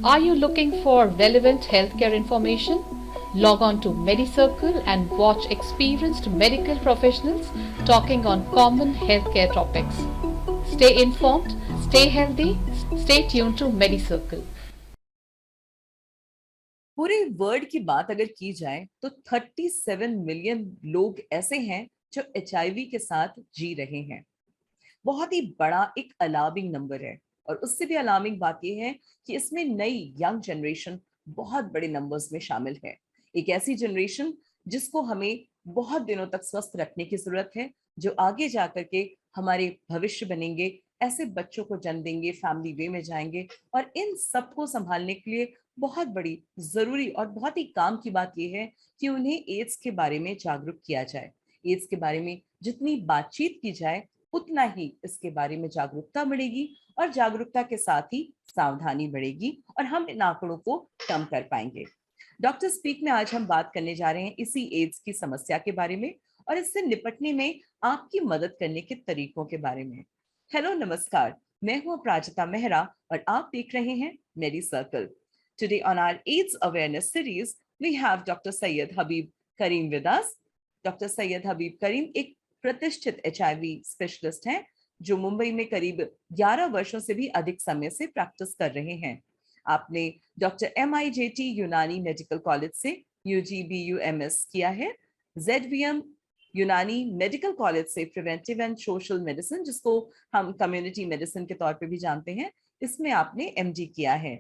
Are you looking for relevant healthcare information? Log on to MediCircle and watch experienced medical professionals talking on common healthcare topics. Stay informed, stay healthy, stay tuned to MediCircle. पूरे world की बात अगर की जाए तो 37 million लोग ऐसे हैं जो एचआईवी के साथ जी रहे हैं। बहुत ही बड़ा एक अलार्मिंग नंबर है। और उससे भी अलार्मिंग बात यह है कि इसमें नई यंग जनरेशन बहुत बड़े नंबर्स में शामिल है। एक ऐसी जनरेशन जिसको हमें बहुत दिनों तक स्वस्थ रखने की जरूरत है, जो आगे जाकर के हमारे भविष्य बनेंगे, ऐसे बच्चों को जन्म देंगे, फैमिली वे में जाएंगे। और इन सबको संभालने के लिए बहुत बड़ी जरूरी और बहुत ही काम की बात यह है कि उन्हें एड्स के बारे में जागरूक किया जाए। एड्स के बारे में जितनी बातचीत की जाए उतना ही इसके बारे में जागरूकता बढ़ेगी, और जागरूकता के साथ ही सावधानी बढ़ेगी, और हम इन आंकड़ों को कम कर पाएंगे। डॉक्टर स्पीक में आज हम बात करने जा रहे हैं इसी एड्स की समस्या के बारे में और इससे निपटने में आपकी मदद करने के तरीकों के बारे में। हेलो, नमस्कार, मैं हूं अपराजिता मेहरा और आप देख रहे हैं Medi Circle. Today on our AIDS awareness series we have doctor Syed Habib Karim with us. Doctor Syed Habib Karim एक प्रतिष्ठित एचआईवी स्पेशलिस्ट हैं जो मुंबई में करीब 11 वर्षों से भी अधिक समय से प्रैक्टिस कर रहे हैं। आपने डॉक्टर MIJT यूनानी मेडिकल कॉलेज से UGBUMS किया है, ZVM यूनानी मेडिकल कॉलेज से प्रिवेंटिव एंड सोशल मेडिसिन, जिसको हम कम्युनिटी मेडिसिन के तौर पे भी जानते हैं, इसमें आपने MD किया है।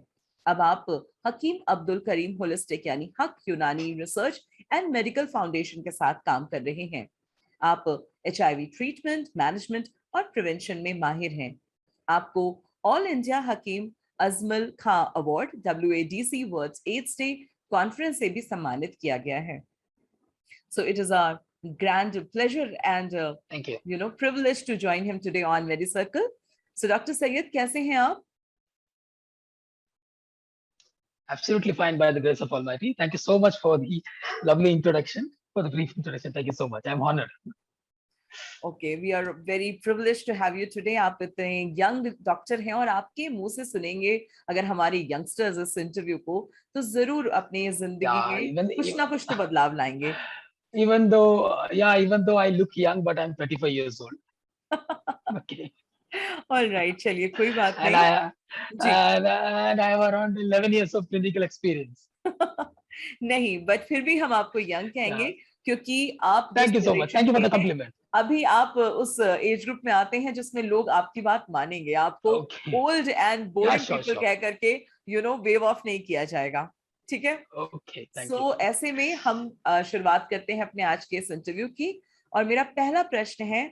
अब आप हकीम अब्दुल करीम होलिस्टिक यानी हक यूनानी रिसर्च एंड मेडिकल फाउंडेशन के साथ काम कर रहे हैं। आप HIV ट्रीटमेंट, मैनेजमेंट और प्रिवेंशन में माहिर हैं। आपको All India Hakim Ajmal Khan award WADC world's AIDS day conference से भी सम्मानित किया गया है। So it is our grand pleasure and thank you. Privilege to join him today on MediCircle. So Dr. Syed, कैसे हैं आप? Absolutely fine by the grace of Almighty. Thank you so much for the lovely introduction, for the brief introduction. Thank you so much. I'm honored. Okay, we are very privileged to have you today. आप इतने young doctor हैं और आपके मुंह से सुनेंगे अगर हमारे यंगस्टर्स इस इंटरव्यू को, तो जरूर अपनी जिंदगी में कुछ ना कुछ तो बदलाव लाएंगे। Even though I look young, but I'm 35 years old. Okay. All right, चलिए कोई बात नहीं। And I have around 11 years of clinical experience. नहीं, बट फिर भी हम आपको यंग कहेंगे क्योंकि आप Thank you so much. Thank you for the compliment. अभी आप उस एज ग्रुप में आते हैं जिसमें लोग आपकी बात मानेंगे, आपको ओल्ड एंड बोरिंग पीपल कह करके वेव ऑफ नहीं किया जाएगा, ठीक है? Okay, thank you. ऐसे में हम शुरुआत करते हैं अपने आज के इस इंटरव्यू की, और मेरा पहला प्रश्न है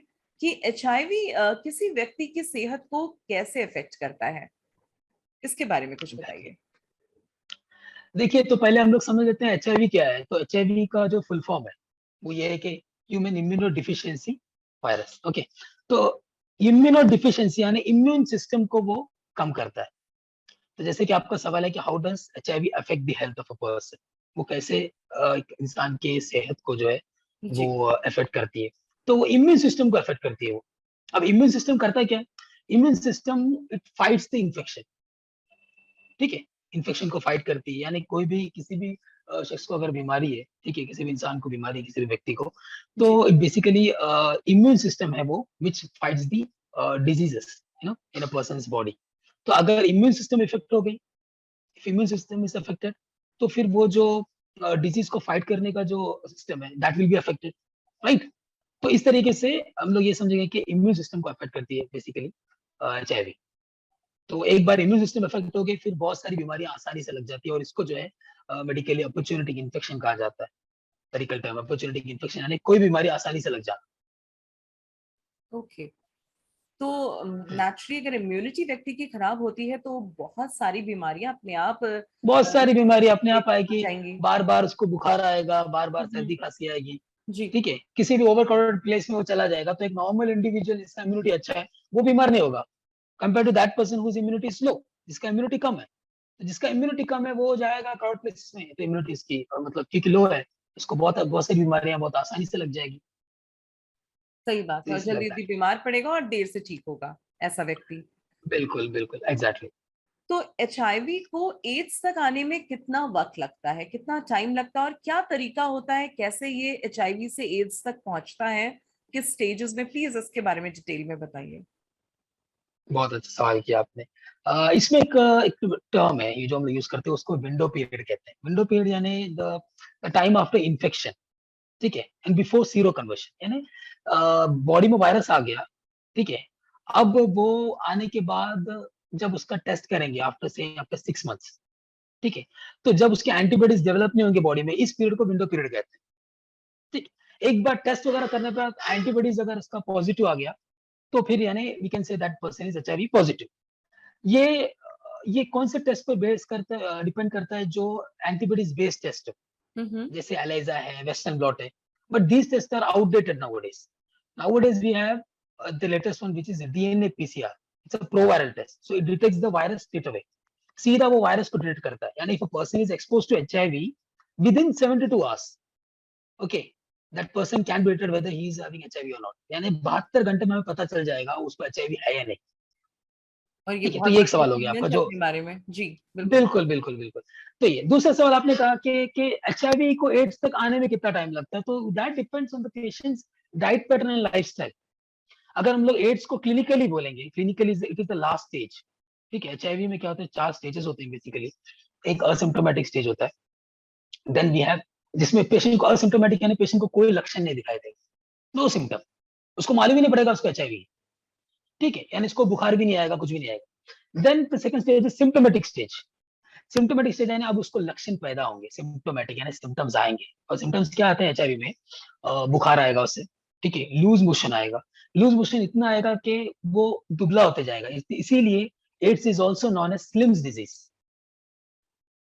कि HIV किसी व्यक्ति की सेहत को कैसे अफेक्ट करता है, इसके बारे में कुछ बताइए। देखिए, तो पहले हम लोग समझ लेते हैं HIV क्या है। तो HIV का जो फुल फॉर्म है वो ये है कि human immuno deficiency virus. Okay, तो इम्यूनो डिफिशियंसी यानी इम्यून सिस्टम को वो कम करता है। तो जैसे कि आपका सवाल है कि how does HIV affect the health of a person, वो कैसे इंसान के सेहत को जो है वो अफेक्ट करती है। तो वो इम्यून सिस्टम को अफेक्ट करती है वो। अब इम्यून सिस्टम करता क्या है? Immune system it fights the infection, ठीक है, इन्फेक्शन को फाइट करती है। यानी कोई भी किसी भी शख्स को अगर बीमारी है, ठीक है, किसी भी इंसान को बीमारी है, किसी भी व्यक्ति को, तो बेसिकली इम्यून सिस्टम है वो which fights the diseases in a person's body. तो अगर इम्यून सिस्टम इफेक्ट हो गई, if immune system is affected, तो फिर वो जो डिजीज को फाइट करने का जो सिस्टम है that will be affected, right? तो इस तरीके से हम लोग ये समझेंगे कि इम्यून सिस्टम को अफेक्ट करती है बेसिकली HIV। तो एक बार इम्यून सिस्टम इफेक्ट हो गई, फिर बहुत सारी बीमारियां आसानी से लग जाती है, और इसको जो है मेडिकली अपॉर्चुनिटी इन्फेक्शन कहा जाता है। मेडिकल टर्म अपॉर्चुनिटी इन्फेक्शन, यानी कोई बीमारी आसानी से लग जाती। ओके, तो नेचुरली अगर इम्यूनिटी व्यक्ति की खराब होती है तो बहुत सारी बीमारियां अपने आप आएगी, बार बार उसको बुखार आएगा, बार बार सर्दी खांसी आएगी, ठीक है, किसी भी ओवर क्राउडेड प्लेस में वो चला जाएगा। तो एक नॉर्मल इंडिविजुअल जिसका इम्यूनिटी अच्छा है वो बीमार नहीं होगा, compare to that person whose immunity is low, जिसका इम्यूनिटी कम है। तो जिसका इम्यूनिटी कम है वो जाएगा क्राउड प्लेसेस में, तो इम्यूनिटी इसकी मतलब क्योंकि लो है, उसको बहुत सारी बीमारियां बहुत आसानी से लग जाएगी। सही बात है, जल्दी बीमार पड़ेगा और देर से ठीक होगा ऐसा व्यक्ति। बिल्कुल बिल्कुल, एग्जैक्टली। तो HIV को एड्स तक आने में कितना वक्त लगता है, कितना टाइम लगता है, और क्या तरीका होता है, कैसे ये HIV से एड्स तक पहुंचता है, किस स्टेजेस में? प्लीज इसके बारे में डिटेल में बताइए। बहुत अच्छा सवाल किया आपने। इसमें एक टर्म है, ये जो हम लोग यूज करते हैं उसको विंडो पीरियड कहते हैं। विंडो पीरियड यानी द टाइम आफ्टर इन्फेक्शन, ठीक है, एंड बिफोर सीरो कन्वर्शन, यानी बॉडी में वायरस आ गया, ठीक है, अब वो आने के बाद जब उसका टेस्ट करेंगे आफ्टर 6 मंथ्स, ठीक है, तो जब उसके एंटीबॉडीज डेवलप नहीं होंगे बॉडी में, इस पीरियड को विंडो पीरियड कहते हैं, ठीक। एक बार टेस्ट वगैरह करने पर एंटीबॉडीज अगर उसका पॉजिटिव आ गया, तो फिर यानी we can say that person is HIV positive. ये ये कौन से टेस्ट पे बेस करता है, डिपेंड करता है, जो एंटीबॉडीज बेस्ड टेस्ट हम्म। जैसे एलाइजा है, वेस्टर्न ब्लॉट है, but these test are outdated nowadays we have the latest one which is DNA PCR। It's a proviral test, so it detects the virus straight away, सीधा वो virus को detect करता है। यानी if a person is exposed to HIV within 72 hours, okay, that person can be rated whether he is having HIV or not। यानी 72 घंटे में हमें पता चल जाएगा उसको HIV है या नहीं, और ये ठीक है। तो बहुत ये एक बड़ी सवाल हो गया आपका अचीवमेंट है जो, अपने बारे में। जी बिल्कुल। बिल्कुल बिल्कुल बिल्कुल। तो ये दूसरा सवाल आपने कहा कि HIV को एड्स तक आने में कितना टाइम लगता है, तो that depends on the patients diet pattern and lifestyle. अगर हम लोग एड्स को क्लिनिकली बोलेंगे, clinically it is the last stage, ठीक है। HIV में क्या होता है, 4 स्टेजेस होते हैं बेसिकली। एक असिम्प्टोमेटिक स्टेज होता है, देन वी हैव, जिसमें पेशेंट को असिम्प्टोमेटिक यानी पेशेंट को कोई लक्षण नहीं दिखाई देगा, नो सिम्टम, उसको मालूम ही नहीं पड़ेगा उसको HIV, ठीक है, यानी इसको बुखार भी नहीं आएगा, कुछ भी नहीं आएगा। Then the second stage is symptomatic stage. Symptomatic stage यानी अब उसको लक्षण पैदा होंगे, सिम्प्टोमेटिक यानी सिम्टम्स आएंगे। और सिम्टम्स क्या आते हैं HIV में? बुखार आएगा उससे, ठीक है, लूज मोशन आएगा। लूज मोशन इतना आएगा कि वो दुबला होते जाएगा, इसीलिए AIDS is also known as slims disease.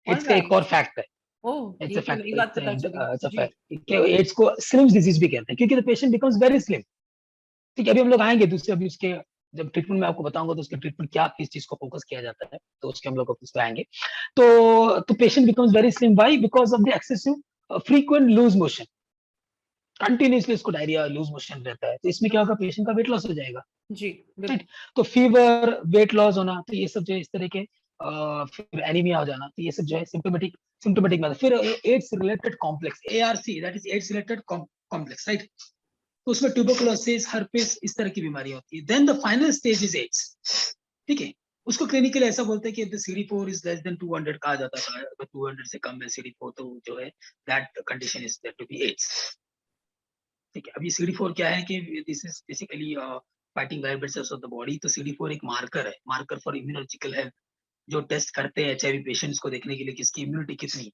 AIDS का एक ऑलराइट। और फैक्ट है, ओह, इट्स ये अ तो फैक्ट, नई बात पता चली। इट्स अ जी। फैक्ट कि एड्स को स्लिम्स डिजीज भी कहते हैं, क्योंकि the patient becomes very slim, ठीक है। अभी हम लोग आएंगे दूसरे, अभी उसके जब ट्रीटमेंट में आपको बताऊंगा तो उसके ट्रीटमेंट क्या, किस चीज को फोकस किया जाता है, तो उसके हम लोग उस पे आएंगे। तो patient becomes very slim, why? Because of the excessive frequent loose motion, continuously इसको डायरिया लूज मोशन रहता है, तो इसमें क्या होगा, पेशेंट का वेट लॉस हो जाएगा, जी राइट। बिल्कुल। तो फीवर, वेट लॉस होना, तो ये सब जो है इस तरह के, फिर एनीमिया हो जाना, तो ये सब जो है सिम्टोमेटिक में। फिर AIDS related complex, ARC, that is AIDS related complex, right. तो उसमें ट्यूबरकुलोसिस, हर्पिस, इस तरह की बीमारी होती है। Then the final stage is AIDS, ठीक है। उसको क्लिनिकली ऐसा बोलते हैं कि the CD4 is less than 200 कहा जाता है, अगर 200 से कम है CD4 तो जो है that condition is that to be AIDS, ठीक है। अभी CD4 क्या है कि this is basically fighting virus cells of the body. तो CD4 एक मार्कर है, मार्कर फॉर इम्यूनोलॉजिकल हेल्थ, जो टेस्ट करते हैं HIV पेशेंट्स को देखने के लिए किसकी इम्यूनिटी कितनी,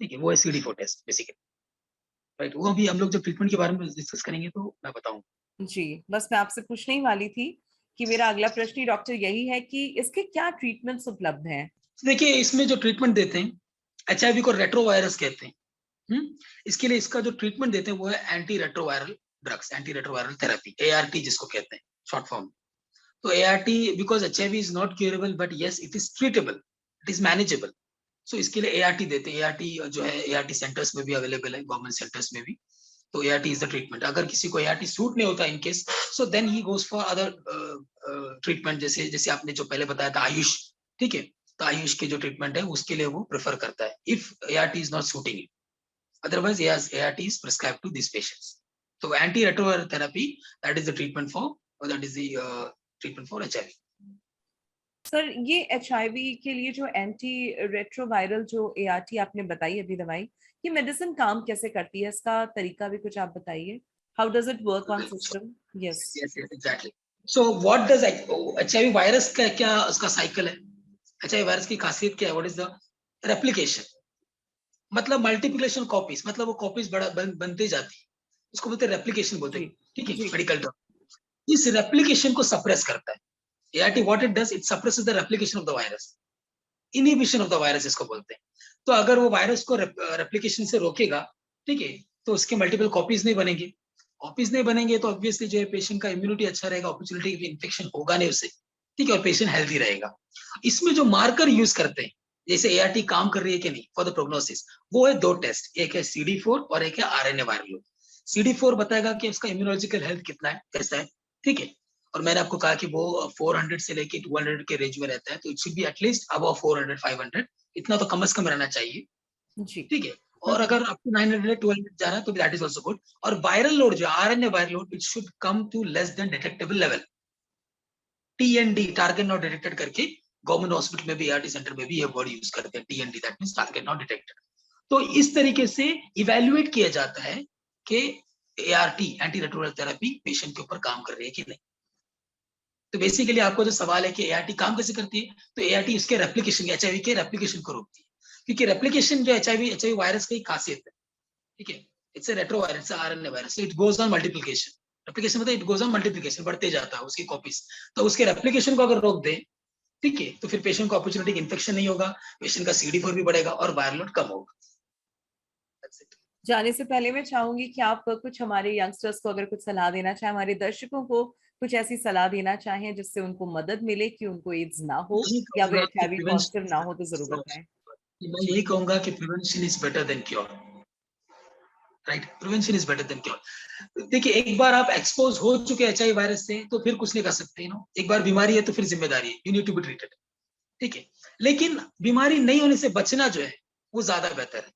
ठीक है, वो है CD4 टेस्ट बेसिकली, राइट। वो अभी हम लोग जब ट्रीटमेंट के बारे में डिस्कस करेंगे तो मैं बताऊंगा। जी, बस मैं आपसे पूछने ही वाली थी कि मेरा अगला प्रश्न ही डॉक्टर यही है कि इसके क्या ट्रीटमेंट्स उपलब्ध हैं। देखिए, इसमें जो ट्रीटमेंट देते हैं, HIV को रेट्रोवायरस कहते हैं। इसके लिए इसका जो ट्रीटमेंट देते हैं वो है anti retroviral drugs, anti retroviral therapy, ART जिसको कहते हैं शॉर्ट फॉर्म। तो ART, because HIV is not curable but yes it is treatable, it is manageable, so इसके लिए ART देते हैं। ART जो है ART सेंटर्स में भी अवेलेबल है, गवर्नमेंट सेंटर्स में भी। तो ART इज द ट्रीटमेंट। अगर किसी को ART सूट नहीं होता in case, so then he goes for other treatment, जैसे जैसे आपने जो पहले बताया था आयुष, ठीक है। तो आयुष के जो ट्रीटमेंट है उसके लिए वो प्रेफर करता है if ART is not shooting it, otherwise ART is prescribed to these patients. So antiretroviral therapy, that is the treatment for, or that is the treatment for HIV. Sir, ये HIV के लिए जो anti retroviral जो ART आपने बताई अभी दवाई, ये मेडिसिन काम कैसे करती है, इसका तरीका भी कुछ आप बताइए। How does it work on system? Yes Yes, exactly. So what does HIV virus का क्या उसका साइकिल है? HIV virus की खासियत क्या है? What is the replication? मतलब मल्टीप्लिकेशन कॉपीज, मतलब वो कॉपीज बनते जाती है, उसको बोलते हैं रेप्लिकेशन बोलते हैं, ठीक है, मेडिकल टर्म। इस रेप्लिकेशन को सप्रेस करता है ART। What it does, it suppresses the replication of the virus, inhibition of the virus इसको बोलते हैं। तो अगर वो वायरस को रेप्लिकेशन से रोकेगा, ठीक है, तो उसके मल्टीपल कॉपीज नहीं बनेंगे। कॉपीज नहीं बनेंगे तो ऑब्वियसली जो है पेशेंट का इम्यूनिटी अच्छा रहेगा, अपॉर्चुनिटी इन्फेक्शन होगा नहीं उससे, ठीक है, और पेशेंट हेल्थी रहेगा। इसमें जो मार्कर यूज करते हैं, जैसे ART काम कर रही है कि नहीं फॉर द प्रोग्नोसिस, वो है 2 टेस्ट, एक है CD4 और एक है RNA वायरल लोड। CD4 बताएगा कि उसका इम्यूनोलॉजिकल हेल्थ कितना है, कैसा है, ठीक है। और मैंने आपको कहा कि वो 400 से लेके 200 के रेंज में रहता है, तो it should be at least above 400 500, इतना तो कम से कम रहना चाहिए, जी। ठीक है। और अगर आपको 900 1200 जा रहा है तो दैट इज आल्सो गुड। और वायरल लोड जो RNA viral load, it should come to less than detectable level, TND, target not detected करके गवर्नमेंट हॉस्पिटल में भी, एआरटी सेंटर में भी ये वर्ड यूज करते हैं, TND, that means target not detected. तो इस तरीके से इवैल्यूएट किया जाता है कि ART, anti retroviral therapy, patient के ऊपर काम कर रही है कि नहीं। तो बेसिकली आपको जो सवाल है कि एआरटी काम कैसे करती है, तो एआरटी इसके रेप्लिकेशन, एचआईवी के रेप्लिकेशन को रोकती है, क्योंकि रेप्लिकेशन जो एचआईवी वायरस की खासियत है, ठीक है, it's a retrovirus, RNA virus, it goes on multiplication. Replication मतलब इट गोज ऑन मल्टीप्लिकेशन, बढ़ते जाता है उसकी कॉपीज। तो उसके रेप्लिकेशन को अगर रोक दे, ठीक है, तो फिर पेशेंट को अपॉर्चुनिटी इन्फेक्शन नहीं होगा, पेशेंट का CD4 भी बढ़ेगा और वायरल लोड कम होगा। जाने से पहले मैं चाहूंगी कि आप कुछ हमारे यंगस्टर्स को अगर कुछ सलाह देना चाहें, हमारे दर्शकों को कुछ ऐसी सलाह देना चाहें जिससे उनको मदद मिले कि उनको एड्स ना हो या वो HIV पॉजिटिव ना हो, तो जरूर बताएं। मैं यही कहूंगा कि prevention is better than cure, right, prevention is better than cure. देखिए, एक बार आप एक्सपोज हो चुके HIV वायरस से तो फिर कुछ नहीं कर सकते, नो, एक बार बीमारी है तो फिर जिम्मेदारी है, you need to be treated, ठीक है। लेकिन बीमारी नहीं होने से बचना जो है वो ज्यादा बेहतर है,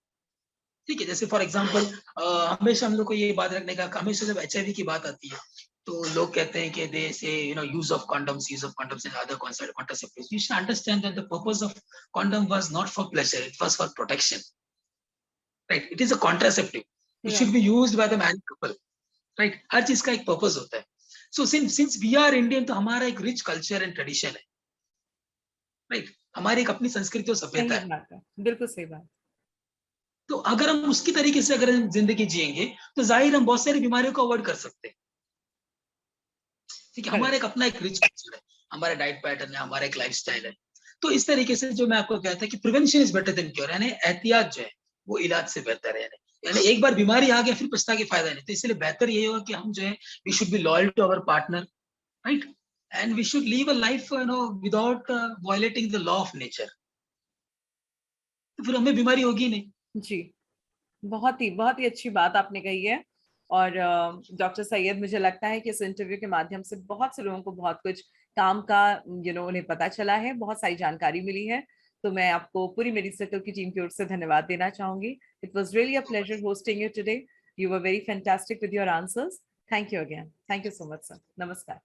ठीक है। जैसे फॉर एग्जांपल, हमेशा हम लोग को ये बात रखने का, हमेशा जब HIV की बात आती है तो लोग कहते हैं कि दे से use of condoms and other contraceptives. You should understand that the purpose of condom was not for pleasure, it was for protection, right? It is a contraceptive, it should be used by the married couple, right? हर चीज का एक purpose होता है। So since we are Indian, तो हमारा एक rich culture and tradition है, right, हमारी एक अपनी संस्कृति और सभ्यता सही बात है, बिल्कुल सही बात। तो अगर हम उसकी तरीके से अगर हम जिंदगी जिएंगे तो जाहिर हम बहुत सारी बीमारियों को अवॉइड कर सकते हैं, ठीक है। हमारा एक अपना एक रिच कल्चर है, हमारा डाइट पैटर्न है, हमारा एक लाइफस्टाइल है। तो इस तरीके से जो मैं आपको कहता है कि prevention is better than cure, यानी एहतियात जो है वो इलाज से बेहतर है। यानी एक बार बीमारी आ गया फिर पछता के फायदा नहीं, तो इसलिए बेहतर यही होगा कि हम जो है we should be loyal to our partner, right, and we should live a life without violating the law of nature, तो फिर हमें बीमारी होगी नहीं। जी, बहुत ही अच्छी बात आपने कही है। और डॉक्टर सैयद, मुझे लगता है कि इस इंटरव्यू के माध्यम से बहुत से लोगों को बहुत कुछ काम का उन्हें पता चला है, बहुत सारी जानकारी मिली है। तो मैं आपको पूरी मेडी सर्कल की टीम की ओर से धन्यवाद देना चाहूंगी। It was really a pleasure hosting you today. You were very fantastic with your answers. Thank you again. Thank you so much sir. नमस्कार।